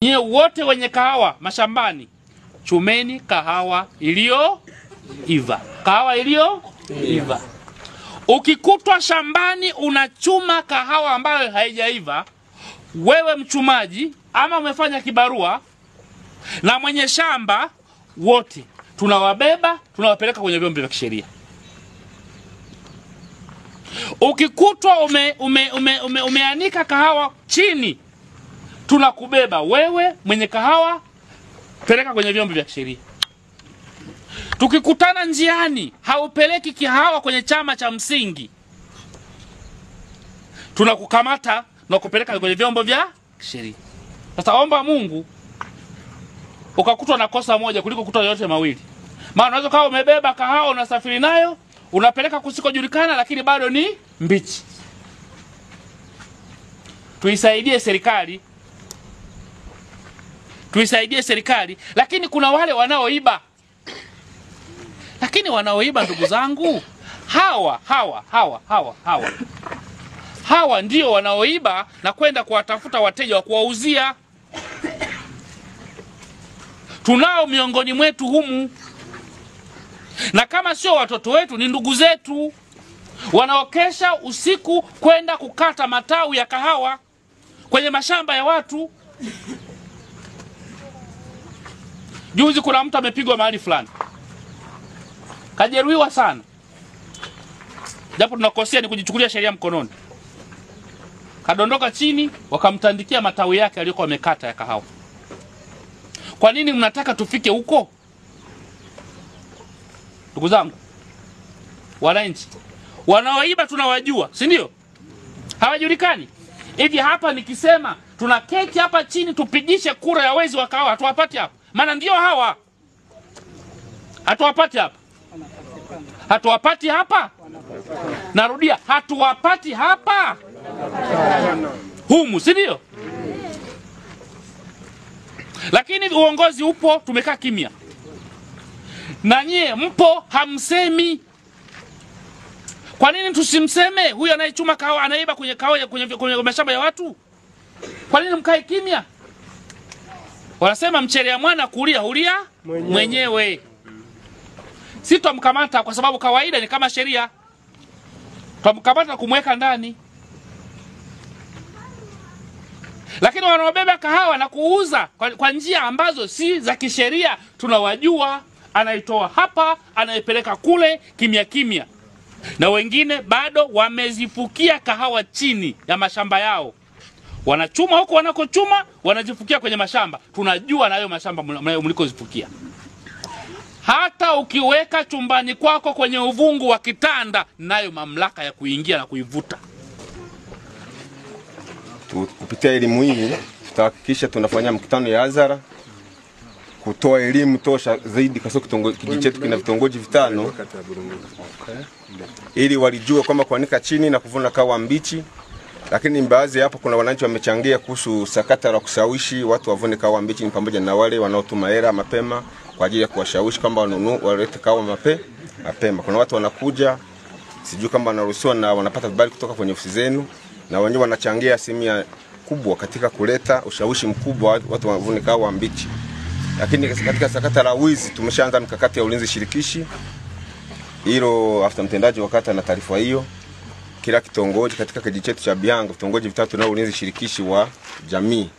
Nyie wote wenye kahawa mashambani, chumeni kahawa iliyoiva. Kahawa iliyoiva. Ukikutwa shambani unachuma kahawa ambayo haijaiva, wewe mchumaji ama umefanya kibarua na mwenye shamba, wote tunawabeba, tunawapeleka kwenye vyombo vya kisheria. Ukikutwa umeanika kahawa chini, tunakubeba wewe mwenye kahawa, peleka kwenye vyombo vya kisheria. Tukikutana njiani haupeleki kahawa kwenye chama cha msingi, tunakukamata na kupeleka kwenye vyombo vya kisheria. Sasa omba Mungu ukakutwa na kosa moja kuliko kutwa yote mawili. Maana unaweza kawa umebeba kahawa unasafiri nayo, unapeleka kusikojulikana, lakini bado ni mbichi. Tuisaidie serikali. Tuisaidie serikali, lakini kuna wale wanaoiba. Lakini wanaoiba, ndugu zangu, hawa ndio wanaoiba na kwenda kuwatafuta wateja wa kuwauzia. Tunao miongoni mwetu humu. Na kama sio watoto wetu, ni ndugu zetu wanaokesha usiku kwenda kukata matawi ya kahawa kwenye mashamba ya watu. Juzi kuna mtu amepigwa mahali fulani, kajeruhiwa sana, japo tunakosea ni kujichukulia sheria mkononi. Kadondoka chini, wakamtandikia matawi yake aliyokuwa amekata ya kahawa. Kwa nini mnataka tufike huko? Ndugu zangu wananchi, wanaoiba tunawajua, si ndio? Hawajulikani. Hivi hapa nikisema tunaketi hapa chini tupigishe kura ya wezi wa kahawa, hatuwapati hapa. Maana ndio hawa. Hatuwapati hapa. Hatuwapati hapa. Narudia, hatuwapati hapa. Humu, si ndio? Lakini uongozi upo, tumekaa kimya. Na nyie mpo, hamsemi. Kwa nini tusimseme huyu anayechuma kahawa, anaiba kwenye kahawa kwenye mashamba ya watu? Kwa nini mkae kimya? Wanasema mchelea mwana kulia hulia mwenyewe. Sitomkamata kwa sababu kawaida ni kama sheria. Tutamkamata kumweka ndani. Lakini wanaobeba kahawa na kuuza kwa njia ambazo si za kisheria, tunawajua. Anaitoa hapa, anaipeleka kule kimya kimya. Na wengine bado wamezifukia kahawa chini ya mashamba yao. Wanachuma huko wanakochuma, wanazifukia kwenye mashamba. Tunajua na hayo mashamba mlikozifukia. Hata ukiweka chumbani kwako kwenye uvungu wa kitanda, nayo mamlaka ya kuingia na kuivuta. Kupitia elimu hii tutahakikisha tunafanya mkutano ya hadhara kutoa elimu tosha zaidi, kwa sababu kijiji chetu kina vitongoji 5, ili walijue kwamba kuanika chini na kuvuna kahawa mbichi. Lakini baadhi hapo kuna wananchi wamechangia kuhusu sakata la kushawishi watu wavune kahawa mbichi, ni pamoja na wale wanaotuma hela mapema kwa ajili ya kuwashawishi kwamba walete kahawa mapema. Kuna watu wanakuja, sijui kama wanaruhusiwa na wanapata vibali kutoka kwenye ofisi zenu, na wenyewe wanachangia asilimia kubwa katika kuleta ushawishi mkubwa watu wavune kahawa mbichi. Lakini katika sakata la wizi tumeshaanza mikakati ya ulinzi shirikishi. Hilo afisa mtendaji wa kata na taarifa hiyo. Kila kitongoji katika kijiji chetu cha Bianga, vitongoji 3 na ulinzi shirikishi wa jamii.